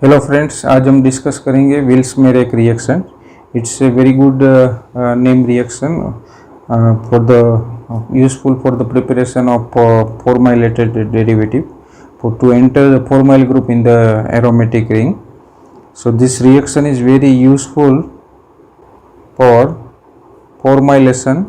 Hello friends, आज हम discuss करेंगे Wills-Marek reaction. It's a very good name reaction for the useful for the preparation of formylated derivative to enter the formyl group in the aromatic ring. So this reaction is very useful for formylation.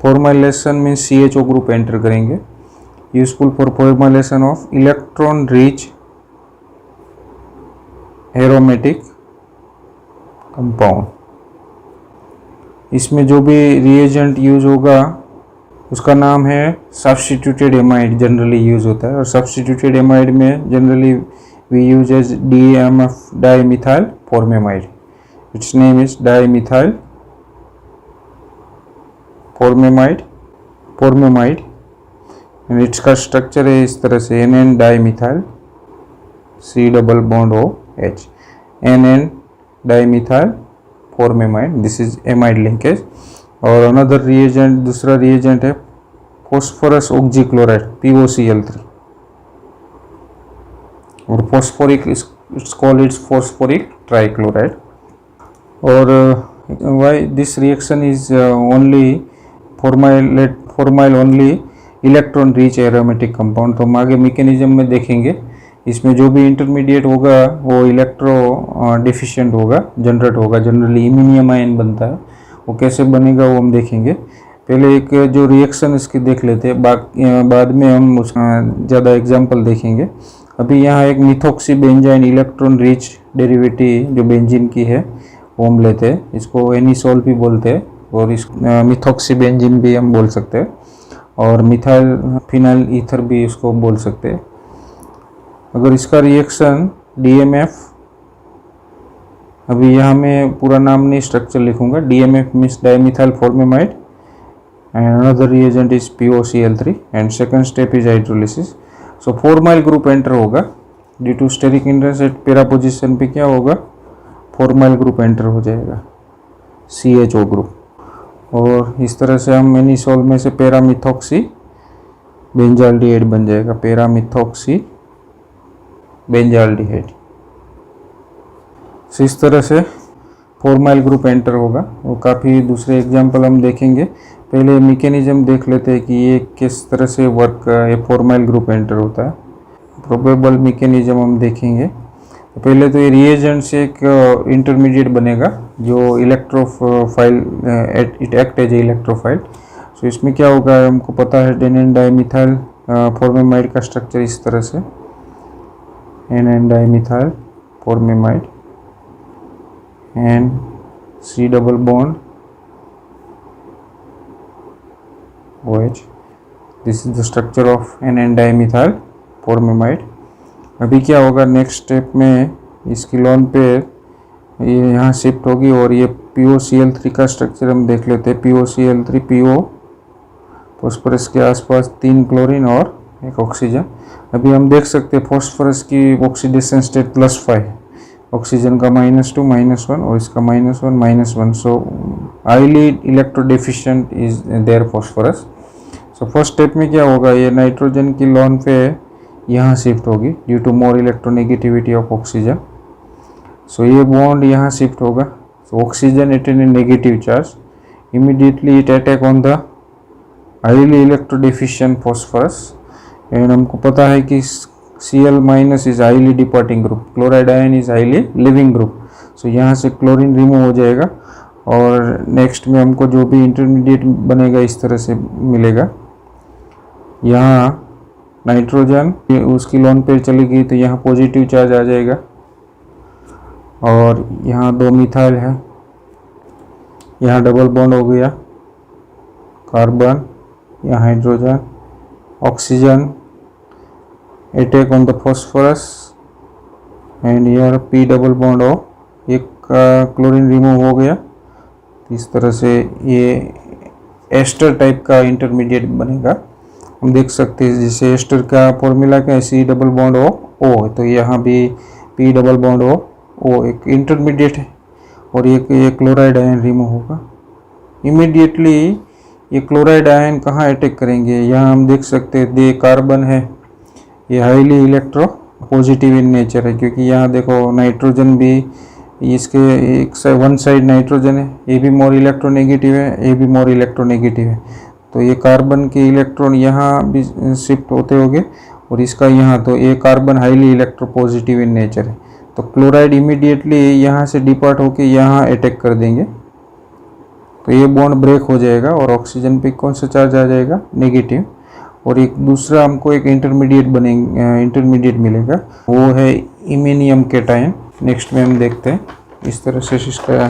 Formylation means CHO group enter करेंगे. Useful for formylation of electron rich aromatic compound. इसमें जो भी reagent use होगा उसका नाम है substituted amide, generally use होता है। और सब्स्टिट्यूटेड एमाइड में generally we use as DMF, dimethyl formamide. It's name is dimethyl formamide and इसका स्ट्रक्चर है इस तरह से NN dimethyl C double bond OH, NN dimethyl formamide, this is amide linkage. और अनदर रिएजेंट, दूसरा reagent है phosphorus oxychloride POCl3 और phosphoric it's called it's phosphoric trichloride. और why this reaction is only formyl only electron rich aromatic compound. तो हम आगे mechanism में देखेंगे। इसमें जो भी इंटरमीडिएट होगा वो इलेक्ट्रो डिफिशिएंट होगा, जनरेट होगा। जनरली इमिनियम आयन बनता है, वो कैसे बनेगा वो हम देखेंगे। पहले एक जो रिएक्शन इसकी देख लेते हैं, बाद में हम उसका ज़्यादा एग्जांपल देखेंगे। अभी यहाँ एक methoxy benzene electron rich derivative जो बेंजीन की है वो हम लेते हैं। इसको एनिसोल भी बोलते हैं और इस मिथॉक्सी बेंजीन भी हम बोल सकते हैं, और मिथाइल फिनाइल ईथर भी इसको बोल सकते हैं। अगर इसका रिएक्शन DMF, अभी यहाँ मैं पूरा नाम नहीं स्ट्रक्चर लिखूंगा। DMF means dimethyl formamide and another reagent is POCl3 and second step is hydrolysis. So formyl group enter होगा due to steric hindrance at para position पे क्या होगा, फॉर्माइल ग्रुप एंटर हो जाएगा, CHO ग्रुप। और इस तरह से हम एनिसोल में से पैरामिथॉक्सी बेंजाल्डिहाइड बन जाएगा, पैरामिथॉक्सी बेंजाल्डिहाइड। इस तरह से फॉर्माइल ग्रुप एंटर होगा। वो काफ़ी दूसरे एग्जांपल हम देखेंगे। पहले मैकेनिज्म देख लेते हैं कि ये किस तरह से वर्क ये फॉर्माइल ग्रुप एंटर होता है। प्रोबेबल मैकेनिज्म हम देखेंगे। तो पहले तो ये रिएजेंट से एक इंटरमीडिएट बनेगा जो electrophile, it act as a electrophile. So इसमें क्या होगा, हमको पता है NN डाइमिथाइल फॉर्मेमाइड का स्ट्रक्चर इस तरह से, NN dimethyl formamide and C double bond OH. This is the structure of NN dimethyl formamide. अभी क्या होगा, नेक्स्ट स्टेप में इसकी लोन पेयर ये यहाँ शिफ्ट होगी और ये POCl3 का स्ट्रक्चर हम देख लेते हैं। POCl3 PO फॉस्फोरस के आसपास 3 क्लोरीन और एक ऑक्सीजन। अभी हम देख सकते हैं फॉस्फोरस की ऑक्सीडेशन स्टेट +5, ऑक्सीजन का -2 -1 और इसका -1 -1। So highly electrodeficient is there phosphorus. So first step में क्या होगा, ये नाइट्रोजन की लोन पे यहाँ शिफ्ट होगी due to more electronegativity of oxygen. So ये बॉन्ड यहाँ शिफ्ट होगा। So oxygen at an negative charge, immediately it attack on the highly electrodeficient phosphorus. And हमको पता है कि Cl- is highly departing group, chloride ion is highly leaving group. So यहाँ से chlorine remove हो जाएगा और नेक्स्ट में हमको जो भी इंटरमीडिएट बनेगा इस तरह से मिलेगा। यहाँ नाइट्रोजन उसकी लोन पेयर चली गई तो यहाँ पॉजिटिव चार्ज आ जाएगा और यहाँ 2 मिथाइल है, यहाँ डबल बॉन्ड हो गया, कार्बन, यहाँ hydrogen, oxygen attack on the phosphorus and यहाँ P डबल बॉन्ड O, एक क्लोरीन रिमूव हो गया। इस तरह से ये एस्टर टाइप का इंटरमीडिएट बनेगा। हम देख सकते हैं जैसे एस्टर का फॉर्मूला क्या है, C डबल बॉन्ड O, तो यहाँ भी P डबल बॉन्ड O एक इंटरमीडिएट है और ये क्लोराइड आयन रिमूव होगा। इमीडिएटली ये क्लोराइड आयन कहाँ अटैक करेंगे, यहाँ हम देख सकते हैं दे कार्बन है, ये highly electro positive in nature है, क्योंकि यहाँ देखो नाइट्रोजन भी इसके वन साइड नाइट्रोजन है, ये भी मोर इलेक्ट्रोनेगेटिव है, ये भी मोर इलेक्ट्रोनेगेटिव है, तो ये कार्बन के इलेक्ट्रॉन यहाँ भी शिफ्ट होते होंगे और इसका यहाँ, तो ये carbon highly electropositive in nature है, तो क्लोराइड इमीडिएटली यहाँ से डिपार्ट होके यहाँ अटैक कर देंगे, तो ये बॉन्ड ब्रेक हो जाएगा और ऑक्सीजन पे कौन सा चार्ज आ जाएगा, नेगेटिव, और एक दूसरा हमको एक इंटरमीडिएट मिलेगा, वो है इमेनियम कैटायन। नेक्स्ट में हम देखते हैं इस तरह से इसका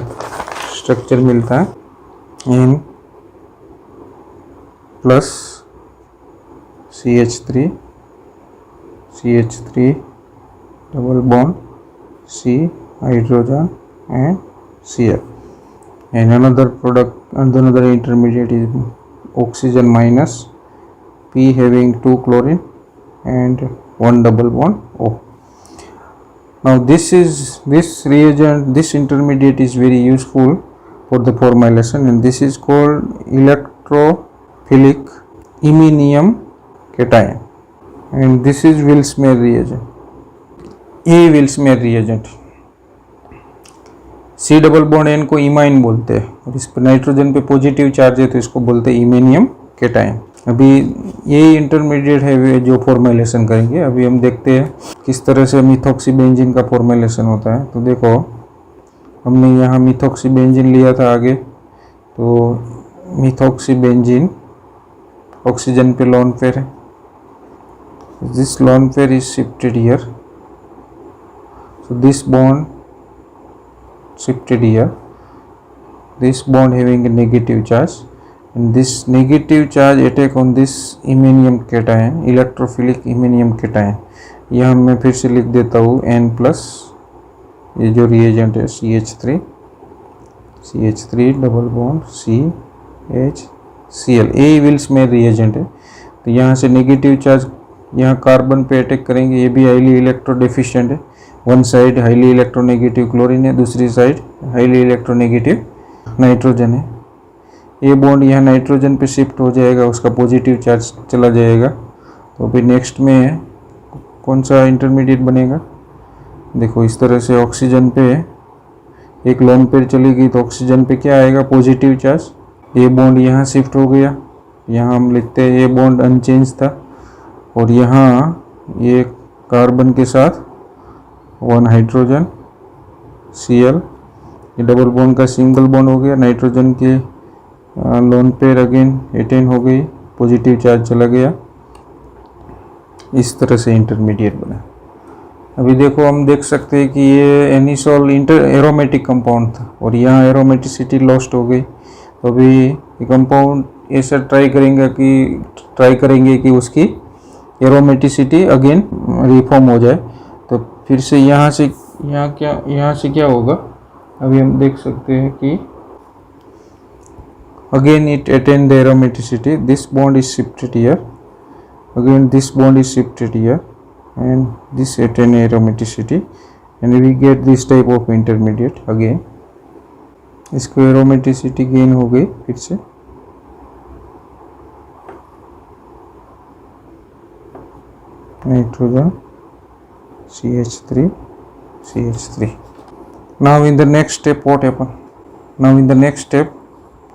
स्ट्रक्चर मिलता है, N plus CH3 double bond C hydrogen and Cl, and another intermediate is oxygen minus P having 2 chlorine and 1 double bond O. Now this intermediate is very useful for the formulation, and this is called electrophilic iminium cation, and this is Willsmer reagent. ये Vilsmeier reagent, C double bond N को imine बोलते हैं, और इस पर nitrogen पे positive charge है तो इसको बोलते हैं इमेनियम कैटायन। अभी ये इंटरमीडिएट है जो फॉर्मुलेशन करेंगे। अभी हम देखते हैं किस तरह से मिथॉक्सीबेंजीन का फॉर्मुलेशन होता है। तो देखो हमने यहाँ मिथॉक्सीबेंजीन लिया था आगे, तो मिथॉक्सीबेंजीन ऑक्सीजन पे लोन पेयर है, this lone pair is shifted here, so this bond shifted here, this bond having a negative charge, and this negative charge attack on this iminium cation, electrophilic iminium cation। यह मैं फिर से लिख देता हूँ N plus ये जो reagent है CH3 डबल बॉन्ड CHCl, ये विल्समेयर रिएजेंट है। तो यहाँ से नेगेटिव चार्ज यहाँ कार्बन पे अटैक करेंगे, ये भी हाईली इलेक्ट्रो डेफिशिएंट है, one side highly electronegative chlorine है, दूसरी साइड हाईली इलेक्ट्रोनेगेटिव नाइट्रोजन है। ये बॉन्ड यहाँ नाइट्रोजन पे शिफ्ट हो जाएगा, उसका पॉजिटिव चार्ज चला जाएगा। तो फिर नेक्स्ट में कौन सा इंटरमीडिएट बनेगा, देखो इस तरह से ऑक्सीजन पे एक लोन पेयर चलेगी तो ऑक्सीजन पे क्या आएगा, पॉजिटिव चार्ज। ये बॉन्ड यहाँ शिफ्ट हो गया, यहाँ हम लिखते हैं ये बॉन्ड अनचेंज था, और यहाँ ये कार्बन के साथ 1 हाइड्रोजन Cl, ये डबल बॉन्ड का सिंगल बॉन्ड हो गया, नाइट्रोजन के लोन पेयर अगेन एटेन हो गई, पॉजिटिव चार्ज चला गया, इस तरह से इंटरमीडिएट बना। अभी देखो हम देख सकते हैं कि ये एनिसोल एरोमेटिक कंपाउंड था और यहाँ एरोमेटिसिटी लॉस्ट हो गई। तो अभी ये कंपाउंड ऐसा ट्राई करेंगे कि उसकी एरोमेटिसिटी अगेन रिफॉर्म हो जाए। तो फिर से यहाँ से क्या होगा, अभी हम देख सकते हैं कि again it attain the aromaticity, this bond is shifted here, again this bond is shifted here, and this attain aromaticity, and we get this type of intermediate again। इसको aromaticity gain हो गई फिर से, nitrogen CH3। Now in the next step what happen? Now in the next step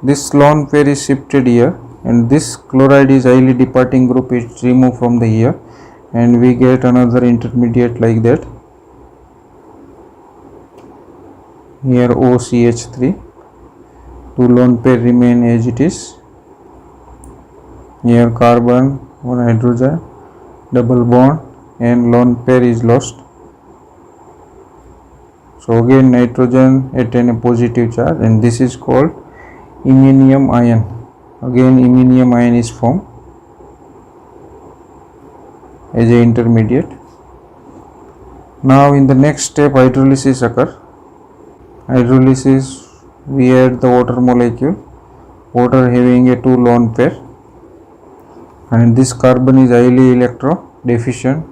this lone pair is shifted here, and this chloride is highly departing group is removed from the here, and we get another intermediate like that, here OCH3, two lone pair remain as it is, here carbon, one hydrogen, double bond, and lone pair is lost. So again nitrogen attain a positive charge, and this is called iminium ion. Again iminium ion is formed as a intermediate. Now in the next step hydrolysis occur. Hydrolysis, we add the water molecule, water having a 2 lone pair, and this carbon is highly electro deficient,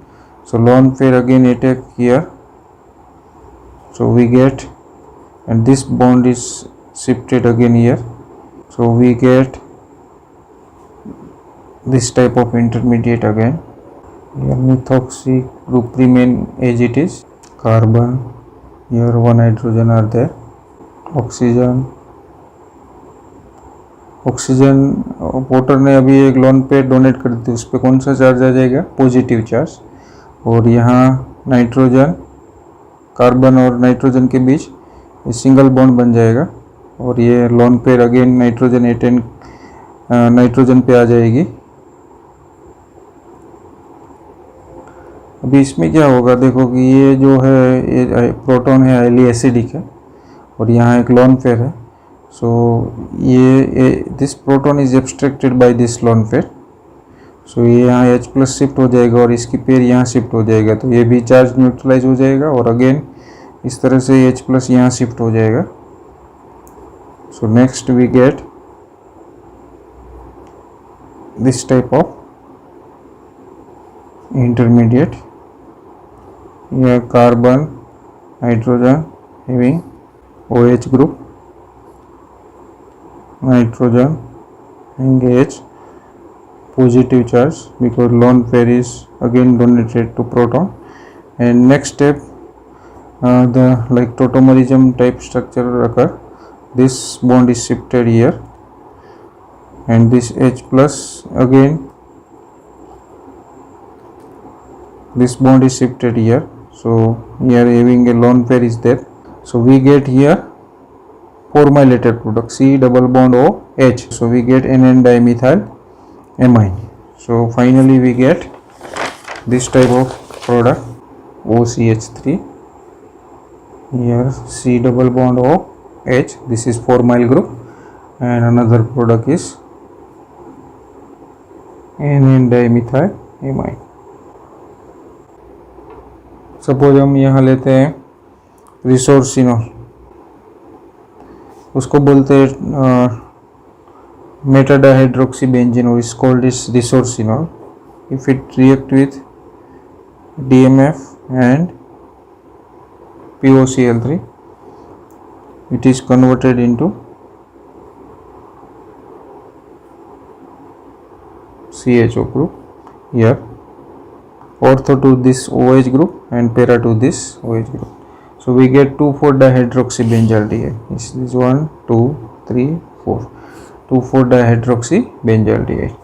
so lone pair again attack here, so we get, and this bond is shifted again here, so we get this type of intermediate again, Here methoxy group remain as it is. Carbon, here one hydrogen are there. Oxygen, oxygen water ने अभी एक loan पे donate कर दी, उस पर कौन सा charge आ जाएगा? Positive charge. और यहाँ नाइट्रोजन, कार्बन और नाइट्रोजन के बीच सिंगल बॉन्ड बन जाएगा और ये lone pair again nitrogen attain nitrogen पे आ जाएगी। अभी इसमें क्या होगा देखो कि ये जो है ये प्रोटॉन है हाईली एसिडिक है और यहाँ एक लोन पेयर है। सो ये this proton is abstracted by this lone pair. So ये यहाँ H प्लस शिफ्ट हो जाएगा और इसकी पेयर यहाँ शिफ्ट हो जाएगा, तो ये भी चार्ज न्यूट्रलाइज हो जाएगा और अगेन इस तरह से H प्लस यहाँ शिफ्ट हो जाएगा। So next we get this type of intermediate, यह carbon nitrogen having OH group, nitrogen having H positive charge because lone pair is again donated to proton. And next step, the like tautomerism type structure occur. This bond is shifted here and this H plus again this bond is shifted here. So here having a lone pair is there. So we get here formilated product C double bond OH. So we get NN dimethyl amine. So finally we get this type of product OCH3. Here C double bond OH. This is formal group and another product is NN dimethyl amine. Suppose हम यहाँ लेते हैं resorcinol, उसको बोलते हैं मेटाडाहाइड्रोक्सीबेंजीन और इस called is resorcinol. If it react with DMF and POCl3 it is converted into CHO group. Here ortho to this OH group and para to this OH group. So we get 2,4-dihydroxybenzylaldehyde. This is 1, 2, 3, 4. 2,4-dihydroxybenzylaldehyde.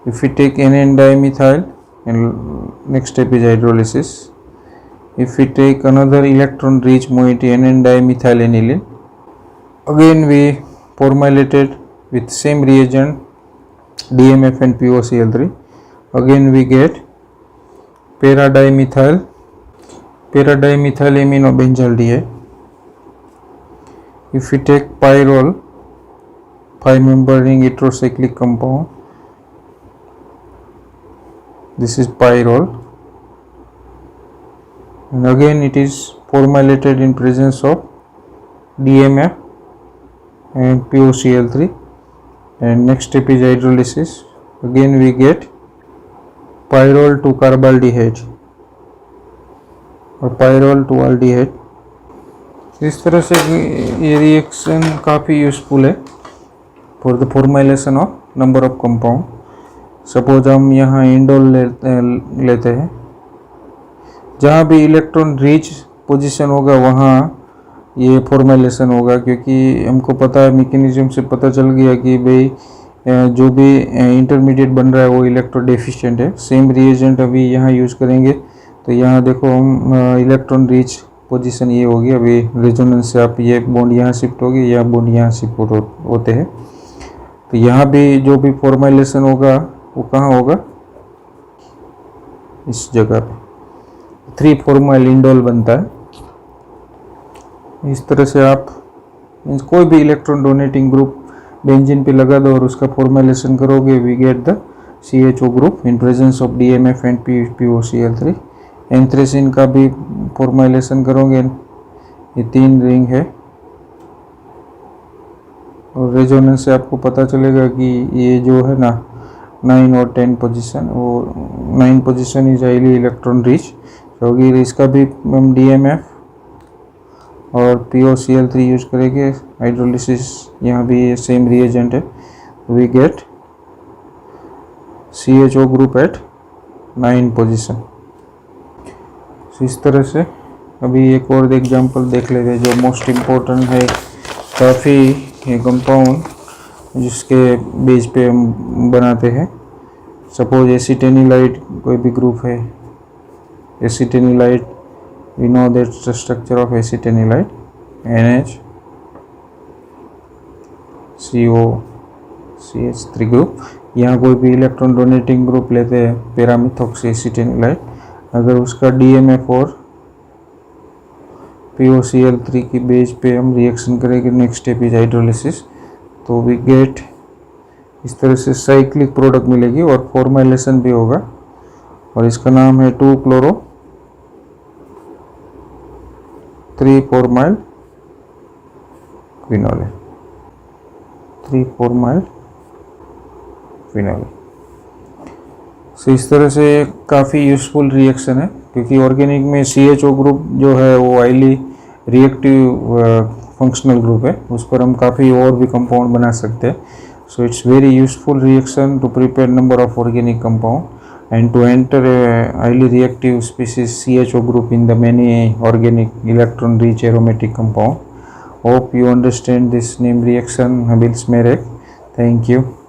If we take NN dimethyl and next step is hydrolysis. If we take another electron rich moiety NN dimethyl aniline, again we formulated with same reagent DMF and POCl3. Again we get para-dimethyl aminobenzaldehyde. If we take pyrrole, 5-member ring heterocyclic compound, this is pyrrole, and again it is formulated in presence of DMF and POCl3. And next step is hydrolysis. Again we get pyrrole to carbaldehyde और pyrrole to aldehyde. इस तरह से ये reaction काफ़ी useful है for the formulation of number of compound. Suppose हम यहाँ indole लेते हैं, जहाँ भी इलेक्ट्रॉन रिच पोजीशन होगा वहाँ ये फॉर्मुलेशन होगा, क्योंकि हमको पता है मैकेनिज्म से पता चल गया कि भाई जो भी इंटरमीडिएट बन रहा है वो इलेक्ट्रो डेफिशिएंट है. सेम रिएजेंट अभी यहाँ यूज़ करेंगे तो यहाँ देखो हम इलेक्ट्रॉन रिच पोजीशन ये होगी. अभी रेजोनेंस से आप ये बॉन्ड यहाँ शिफ्ट होगी या बॉन्ड यहाँ शिफ्ट होते हैं, तो यहाँ भी जो भी फॉर्मुलेशन होगा वो कहाँ होगा? इस जगह पे 3 फॉर्मल इंडोल बनता है. इस तरह से आप कोई भी इलेक्ट्रॉन डोनेटिंग ग्रुप बेंजीन पे लगा दो और उसका फॉर्मुलेशन करोगे, we get the CHO group in presence of DMF and POCl3. Anthracene का भी फॉर्मुलेशन करोगे, ये 3 रिंग है और रेजोनेंस से आपको पता चलेगा कि ये जो है ना 9 और 10 पोजीशन, वो 9 position is highly electron rich होगी. इसका भी हम DMF और POCl3 यूज करेंगे. हाइड्रोलिसिस यहाँ भी सेम रिएजेंट है, we get CHO group at 9 position. इस तरह से अभी एक और एग्जांपल देख लेते हैं जो मोस्ट इम्पोर्टेंट है। काफ़ी ये कंपाउंड जिसके बेस पे हम बनाते हैं। सपोज एसिटेनिलाइट कोई भी ग्रुप है, acetanilide, we know that the structure of acetanilide NH CO CH3 group. यहाँ कोई भी इलेक्ट्रॉन डोनेटिंग ग्रुप लेते हैं पैरामिथॉक्सी एसिटेनिलाइट, अगर उसका DMF4 POCl3 की बेस पे हम रिएक्शन करेंगे, नेक्स्ट स्टेप इज हाइड्रोलिसिस, तो वी गेट इस तरह से साइक्लिक प्रोडक्ट मिलेगी और फॉर्माइलेशन भी होगा और इसका नाम है 2-chloro-3-formyl क्विनोल, 3-formyl क्विनोल। सो इस तरह से काफ़ी यूज़फुल रिएक्शन है क्योंकि ऑर्गेनिक में CHO ग्रुप जो है वो हाईली रिएक्टिव फंक्शनल ग्रुप है, उस पर हम काफ़ी और भी कंपाउंड बना सकते हैं। So it's very useful reaction to prepare number of organic compound and to enter a highly reactive species CHO group in the many organic electron rich aromatic compound. Hope you understand this name reaction Habil's-Merek. Thank you.